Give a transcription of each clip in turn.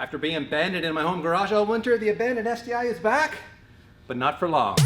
After being abandoned in my home garage all winter, the abandoned STI is back, but not for long.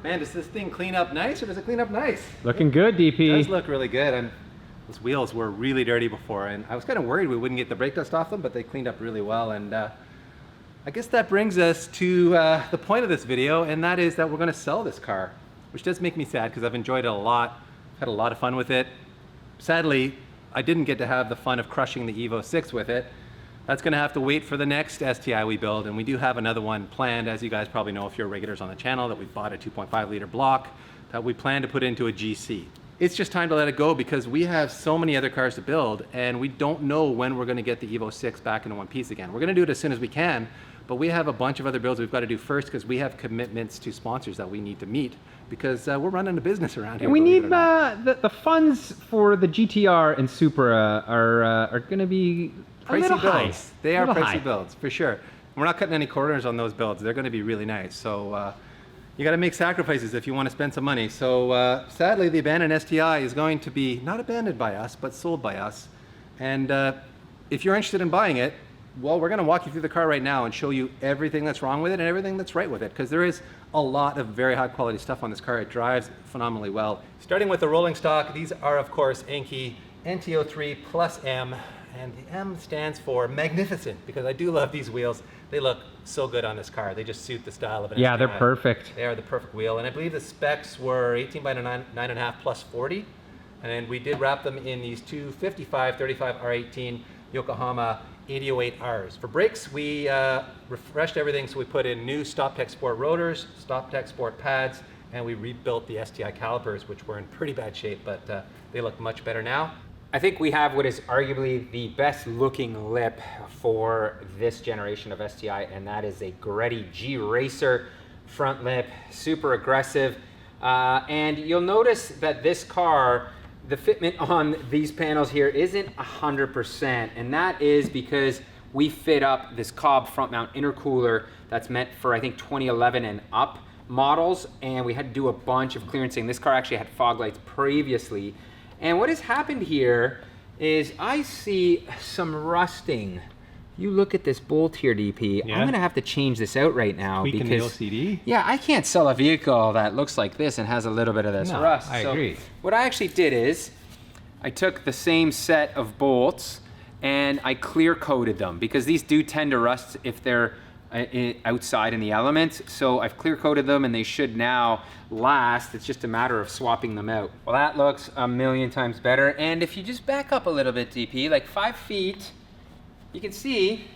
Man, does this thing clean up nice, or does it clean up nice? Looking good, DP. It does look really good, and those wheels were really dirty before, and I was kind of worried we wouldn't get the brake dust off them, but they cleaned up really well. And I guess that brings us to the point of this video, and that is that we're going to sell this car, which does make me sad because I've enjoyed it a lot. I've had a lot of fun with it. Sadly, I didn't get to have the fun of crushing the Evo 6 with it. That's going to have to wait for the next STI we build, and we do have another one planned, as you guys probably know if you're regulars on the channel, that we bought a 2.5 liter block that we plan to put into a GC. It's just time to let it go because we have so many other cars to build, and we don't know when we're going to get the Evo 6 back into one piece again. We're going to do it as soon as we can, but we have a bunch of other builds we've got to do first because we have commitments to sponsors that we need to meet because we're running a business around here. And we need the funds for the GTR and Supra are going to be pricey builds. They are pricey high. builds, for sure. We're not cutting any corners on those builds. They're going to be really nice. So you got to make sacrifices if you want to spend some money. So sadly, the abandoned STI is going to be not abandoned by us, but sold by us. And if you're interested in buying it, well, we're going to walk you through the car right now and show you everything that's wrong with it and everything that's right with it, because there is a lot of very high quality stuff on this car. It drives phenomenally well. Starting with the rolling stock, these are of course Enkei NTO3 Plus M. And the M stands for magnificent, because I do love these wheels. They look so good on this car. They just suit the style of an Yeah, STI. they're perfect. They are the perfect wheel. And I believe the specs were 18 by 9.5 plus 40. And then we did wrap them in these two 55/35 R18 Yokohama 808Rs. For brakes, we refreshed everything. So we put in new StopTech Sport rotors, StopTech Sport pads, and we rebuilt the STI calipers, which were in pretty bad shape, but they look much better now. I think we have what is arguably the best looking lip for this generation of STI, and that is a Garrett G Racer front lip, super aggressive. And you'll notice that this car, the fitment on these panels here isn't 100%, and that is because we fit up this Cobb front mount intercooler that's meant for, I think, 2011 and up models, and we had to do a bunch of clearancing. This car actually had fog lights previously. And what has happened here is I see some rusting. You look at this bolt here, DP. Yeah. I'm gonna have to change this out right now Tweaking because the LCD? Yeah, I can't sell a vehicle that looks like this and has a little bit of this rust. I agree. What I actually did is I took the same set of bolts and I clear coated them because these do tend to rust if they're outside in the elements. So I've clear coated them and they should now last. It's just a matter of swapping them out. Well, that looks a million times better. And if you just back up a little bit, DP, like 5 feet, you can see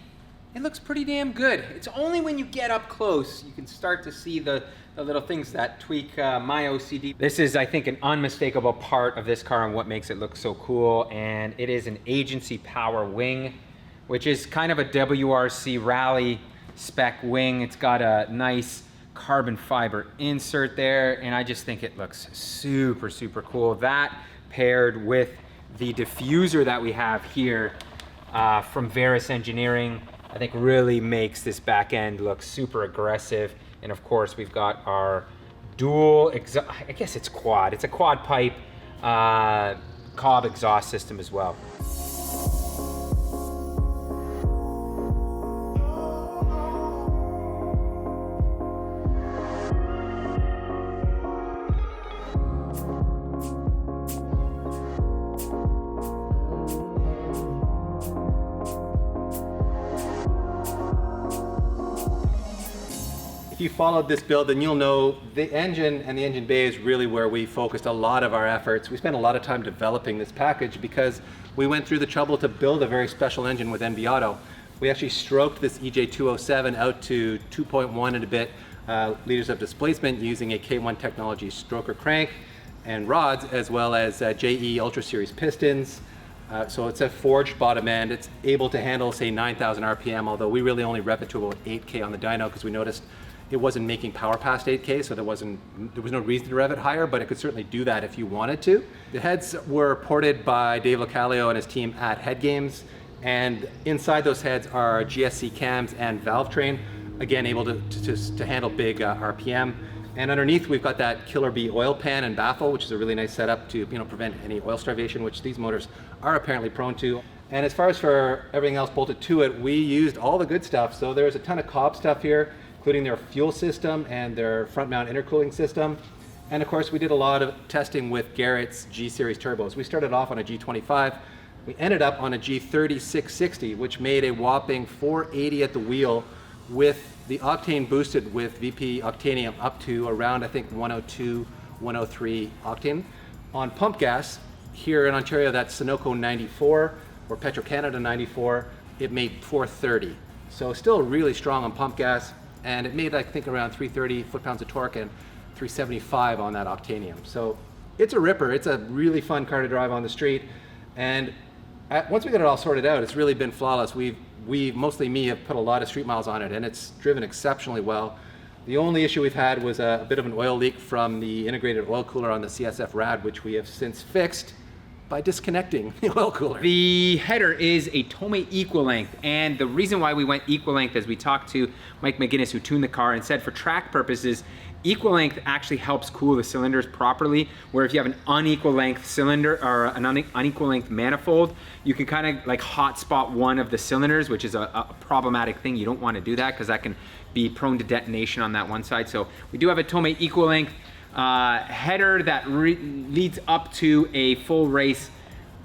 it looks pretty damn good. It's only when you get up close you can start to see the little things that tweak my OCD. This is, I think, an unmistakable part of this car and what makes it look so cool. And it is an agency power wing, which is kind of a WRC rally spec wing. It's got a nice carbon fiber insert there, and I just think it looks super, super cool. That paired with the diffuser that we have here from Veris Engineering, I think really makes this back end look super aggressive. And of course, we've got our dual I guess it's quad. It's a quad pipe Cobb exhaust system as well. If you followed this build, then you'll know the engine and the engine bay is really where we focused a lot of our efforts. We spent a lot of time developing this package because we went through the trouble to build a very special engine with NV Auto. We actually stroked this EJ207 out to 2.1 and a bit liters of displacement using a K1 Technology stroker crank and rods, as well as JE Ultra Series pistons. So it's a forged bottom end. It's able to handle, say, 9,000 RPM, although we really only rep it to about 8K on the dyno because we noticed it wasn't making power past 8K, so there was no reason to rev it higher, but it could certainly do that if you wanted to. The heads were ported by Dave Localio and his team at Head Games, and inside those heads are GSC cams and valve train, again able to handle big RPM. And underneath we've got that Killer Bee oil pan and baffle, which is a really nice setup to prevent any oil starvation, which these motors are apparently prone to. And as far as for everything else bolted to it, we used all the good stuff. So there's a ton of Cobb stuff here, including their fuel system and their front mount intercooling system. And of course we did a lot of testing with Garrett's G-Series turbos. We started off on a G25. We ended up on a G30 660, which made a whopping 480 at the wheel with the octane boosted with VP Octanium up to around, I think, 102, 103 octane. On pump gas, here in Ontario, that's Sunoco 94 or Petro-Canada 94, it made 430. So still really strong on pump gas, and it made, I think, around 330 foot-pounds of torque and 375 on that Octanium. So it's a ripper. It's a really fun car to drive on the street. And once we got it all sorted out, it's really been flawless. We, mostly me, have put a lot of street miles on it, and it's driven exceptionally well. The only issue we've had was a bit of an oil leak from the integrated oil cooler on the CSF rad, which we have since fixed by disconnecting the oil cooler. The header is a Tomei equal length, and the reason why we went equal length is we talked to Mike McGinnis, who tuned the car, and said for track purposes, equal length actually helps cool the cylinders properly, where if you have an unequal length cylinder or an unequal length manifold, you can kind of like hotspot one of the cylinders, which is a problematic thing. You don't want to do that because that can be prone to detonation on that one side. So we do have a Tomei equal length header that leads up to a full race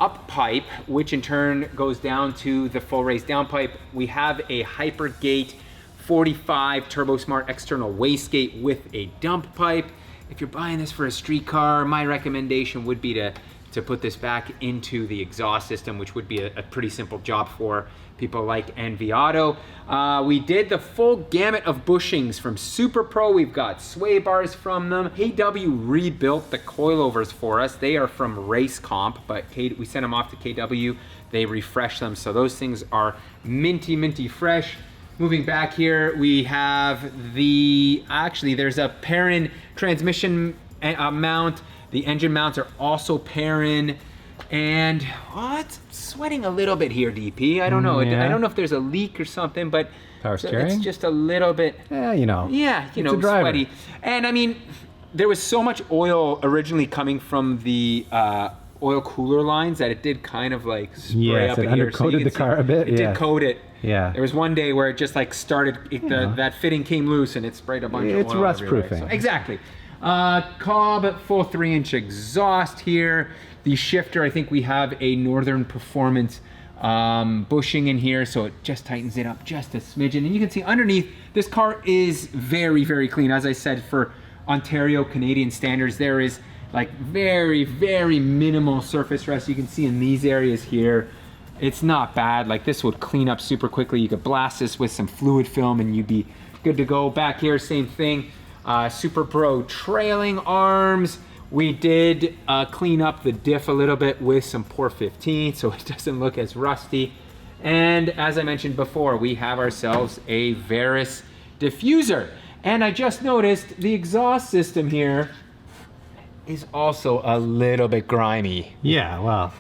up pipe, which in turn goes down to the full race down pipe. We have a Hypergate 45 Turbo Smart external wastegate with a dump pipe. If you're buying this for a street car, my recommendation would be to put this back into the exhaust system, which would be a pretty simple job for people like NV Auto. We did the full gamut of bushings from Super Pro. We've got sway bars from them. KW rebuilt the coilovers for us. They are from Race Comp, but we sent them off to KW. They refreshed them, so those things are minty fresh. Moving back here, we have there's a Perrin transmission mount. The engine mounts are also Perrin. And it's sweating a little bit here, DP. I don't know. Yeah. I don't know if there's a leak or something, but Power steering? it's just a little bit. Yeah, Yeah, it's a driver. sweaty. And I mean, there was so much oil originally coming from the oil cooler lines that it did kind of like spray up it in here. undercoated the car a bit. It did coat it. Yeah. There was one day where it just like started, that fitting came loose and it sprayed a bunch of oil. It's rust everywhere. proofing. So, exactly. Cobb full 3-inch exhaust here. The shifter, I think we have a Northern Performance bushing in here, so it just tightens it up just a smidgen. And you can see underneath, this car is very clean. As I said, for Ontario Canadian standards, there is like very minimal surface rust. You can see in these areas here, it's not bad. Like this would clean up super quickly. You could blast this with some fluid film and you'd be good to go. Back here, same thing. Super Pro trailing arms. We did clean up the diff a little bit with some Pore 15 so it doesn't look as rusty. And as I mentioned before, we have ourselves a Veris diffuser. And I just noticed the exhaust system here is also a little bit grimy. Yeah, well.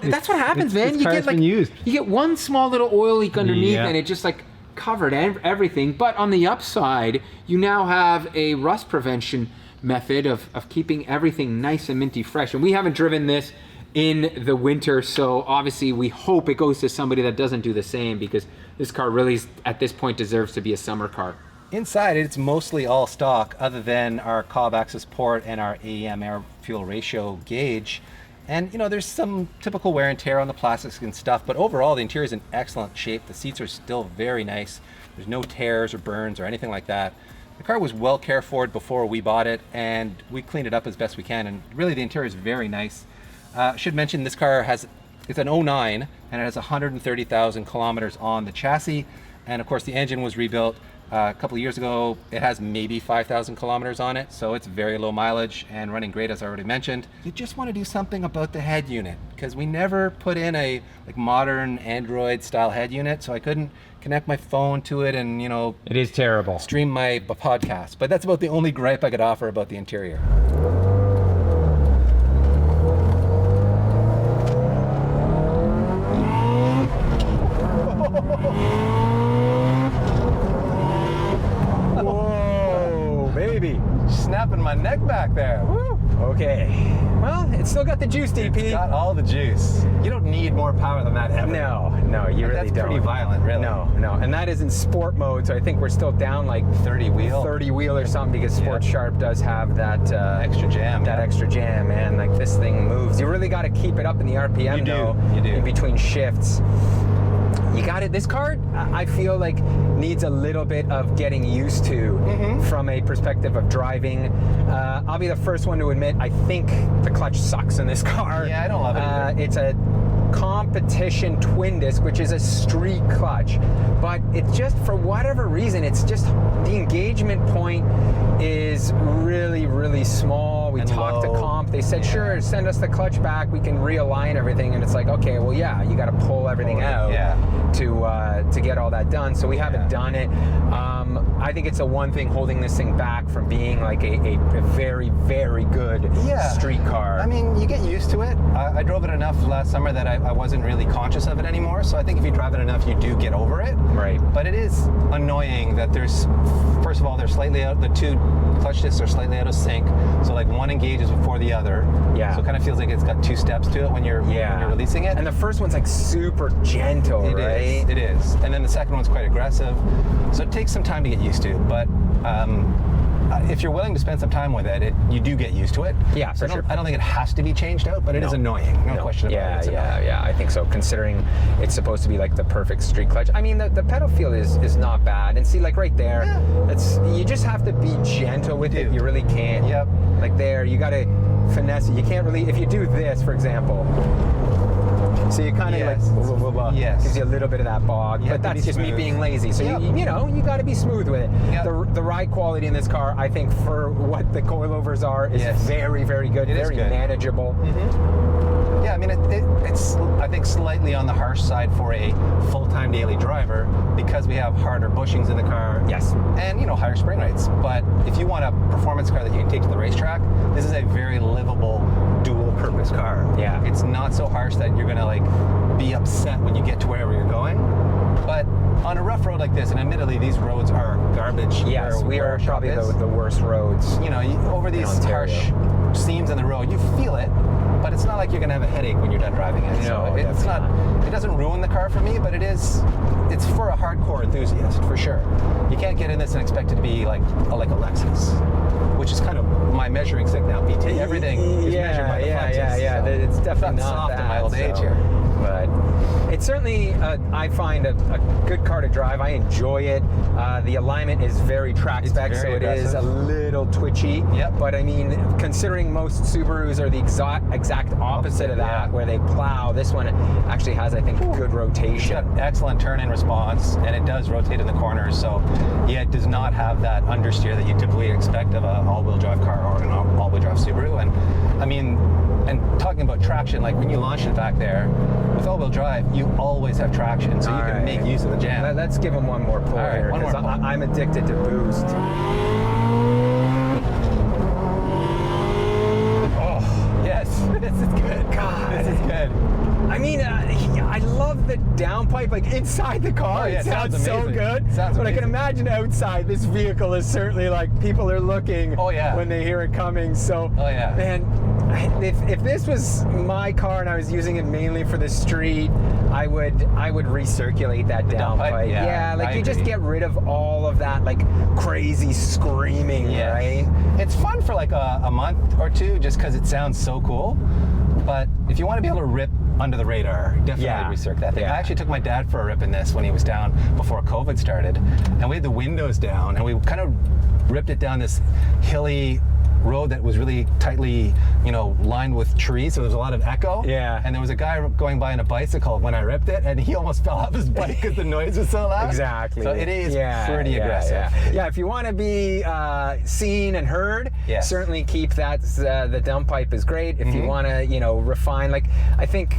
That's what happens, man. This car's been used. You get one small little oil leak underneath Yeah. and it just like covered everything. But on the upside, you now have a rust prevention method of keeping everything nice and minty fresh. And we haven't driven this in the winter, so obviously we hope it goes to somebody that doesn't do the same, because this car really, at this point, deserves to be a summer car. Inside, it's mostly all stock other than our Cobb access port and our AEM air fuel ratio gauge. And there's some typical wear and tear on the plastics and stuff, but overall the interior is in excellent shape. The seats are still very nice. There's no tears or burns or anything like that. The car was well cared for before we bought it, and we cleaned it up as best we can, and really the interior is very nice. I should mention this car it's an 09, and it has 130,000 kilometers on the chassis, and of course the engine was rebuilt a couple of years ago. It has maybe 5,000 kilometers on it, so it's very low mileage and running great, as I already mentioned. You just want to do something about the head unit, because we never put in a modern Android style head unit, so I couldn't connect my phone to it and, you know, It is terrible. stream my podcast. But that's about the only gripe I could offer about the interior. Whoa, baby. Snapping my neck back there. Woo. Okay. Well, it's still got the juice, DP. It's got all the juice. You don't need more power than that ever. No, you really That's don't. pretty violent, really. No, and that is in sport mode, so I think we're still down like 30 wheel. 30 wheel or something, because Sport Yeah. Sharp does have that Extra jam. That extra jam, man. Like, this thing moves. You really got to keep it up in the RPM, You do, though, you do. in between shifts. You got it. This car, I feel like, needs a little bit of getting used to from a perspective of driving. I'll be the first one to admit, I think the clutch sucks in this car. Yeah, I don't love it either. It's a competition twin disc, which is a street clutch, but it's just, for whatever reason, it's just the engagement point is really, really small. We And talked to low. comp. They said, sure, send us the clutch back. We can realign everything. And it's like, okay, well, yeah, you got to pull everything out to get all that done. So we haven't done it. I think it's the one thing holding this thing back from being like a very, very good street car. I mean, you get used to it. I drove it enough last summer that I wasn't really conscious of it anymore. So I think if you drive it enough, you do get over it. Right. But it is annoying that first of all, they're slightly out, the two clutch discs are slightly out of sync. So like one engages before the other. Yeah. So it kind of feels like it's got two steps to it when you're releasing it. And the first one's like super gentle, right? It is. And then the second one's quite aggressive. So it takes some time to get used to. But if you're willing to spend some time with it, you do get used to it. Yeah, So for sure. I don't think it has to be changed out, but it is annoying. No question about it. It's annoying. Yeah, I think so, considering it's supposed to be like the perfect street clutch. I mean, the pedal feel is not bad. And see, like right there, you just have to be gentle with it. You really can't. Yep. Like there, you got to finesse it. You can't really, if you do this, for example, so you kind of gives you a little bit of that bog, You but have to that's be just me smooth. being lazy. So you got to be smooth with it. Yep. The ride quality in this car, I think, for what the coilovers are, is very, very good. It is very good. manageable. Yeah, I mean, it's, I think, slightly on the harsh side for a full-time daily driver because we have harder bushings in the car. Yes. And, you know, higher spring rates. But if you want a performance car that you can take to the racetrack, this is a very livable, dual-purpose car. Yeah. It's not so harsh that you're going to, like, be upset when you get to wherever you're going. But on a rough road like this, and admittedly, these roads are garbage. Yes, we where are our shop probably is. the worst roads. You know, over these Ontario. harsh seams in the road, you feel it, but it's not like you're gonna have a headache when you're done driving it. No, So it's not. It doesn't ruin the car for me, but it's for a hardcore enthusiast for sure. You can't get in this and expect it to be like a Lexus, which is kind of my measuring stick now. PT, everything is measured by the Lexus. So It's definitely not soft that, in my old age so. here. But it's certainly, I find, a good car to drive. I enjoy it. The alignment is very track spec, very so it is a aggressive. little twitchy. Yep. But I mean, considering most Subarus are the exact opposite of that, where they plow, this one actually has, I think, good It's rotation. got excellent turn-in response, and it does rotate in the corners. So, yeah, it does not have that understeer that you typically expect of an all-wheel drive car or an all-wheel drive Subaru. And I mean, and talking about traction, like when you launch it back there, with all-wheel drive, you always have traction, so you can make use of the jam. Let's give them one more pull All right, here, one more because pull. I'm addicted to boost. Yes, this is good. God. This is good. I mean, I love the downpipe, like inside the car. Oh, yeah, it sounds so amazing. good. Sounds but I can amazing. imagine outside, this vehicle is certainly like people are looking when they hear it coming. So, man, if this was my car and I was using it mainly for the street, I would recirculate that downpipe. Yeah, like I you just agree. get rid of all of that like crazy screaming, right? It's fun for like a month or two just because it sounds so cool. But if you want to be able to rip under the radar, definitely recirc that thing. I actually took my dad for a rip in this when he was down before COVID started, and we had the windows down, and we kind of ripped it down this hilly road that was really tightly, lined with trees, so there's a lot of echo. Yeah. And there was a guy going by on a bicycle when I ripped it, and he almost fell off his bike because the noise was so loud. Exactly. So it is pretty aggressive. Yeah, if you want to be seen and heard, Yes. certainly keep that. The dump pipe is great. If you want to, refine, like, I think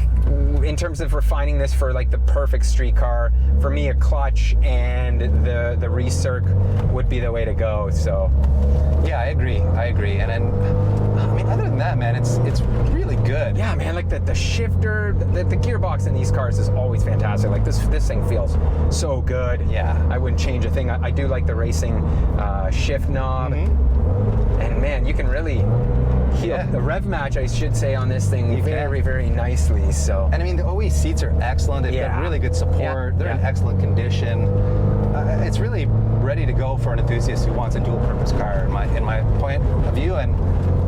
in terms of refining this for like the perfect street car, for me, a clutch and the recirc would be the way to go. So. Yeah, I agree. And then, I mean, other than that, man, it's really good. Yeah, man, like the shifter, the gearbox in these cars is always fantastic. Like this thing feels so good. Yeah. I wouldn't change a thing. I do like the racing shift knob. And man, you can really heal the rev match, I should say, on this thing very, very nicely. So. And I mean, the OE seats are excellent. They've got really good support. Yeah. They're in excellent condition. It's really ready to go for an enthusiast who wants a dual-purpose car, in my point of view. And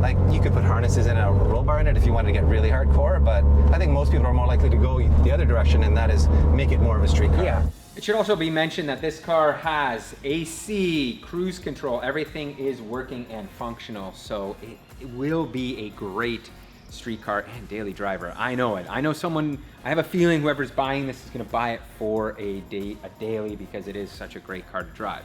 like, you could put harnesses and a roll bar in it if you wanted to get really hardcore. But I think most people are more likely to go the other direction, and that is make it more of a street car. Yeah. It should also be mentioned that this car has AC, cruise control, everything is working and functional. So it will be a great street car and daily driver. I know it. I know someone, I have a feeling whoever's buying this is gonna buy it for a daily, because it is such a great car to drive.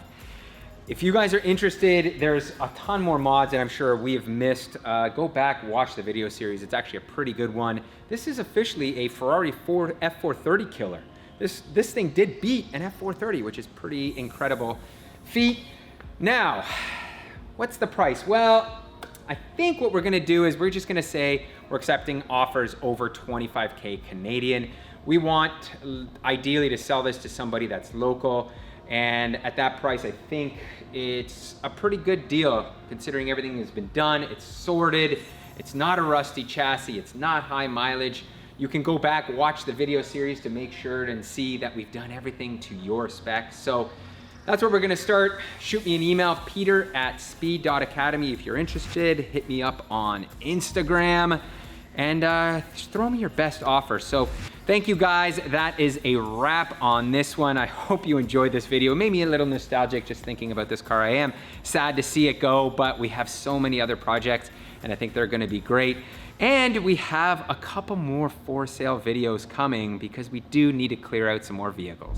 If you guys are interested, there's a ton more mods that I'm sure we have missed. Go back, watch the video series. It's actually a pretty good one. This is officially a Ferrari F430 killer. This thing did beat an F430, which is pretty incredible feat. Now, what's the price? Well, I think what we're gonna do is we're just gonna say we're accepting offers over 25K Canadian. We want ideally to sell this to somebody that's local, and at that price, I think it's a pretty good deal considering everything has been done. It's sorted, it's not a rusty chassis, it's not high mileage. You can go back, watch the video series to make sure and see that we've done everything to your specs. So that's where we're gonna start. Shoot me an email, peter@speed.academy if you're interested. Hit me up on Instagram and just throw me your best offer. So thank you guys. That is a wrap on this one. I hope you enjoyed this video. It made me a little nostalgic just thinking about this car. I am sad to see it go, but we have so many other projects and I think they're gonna be great. And we have a couple more for sale videos coming because we do need to clear out some more vehicles.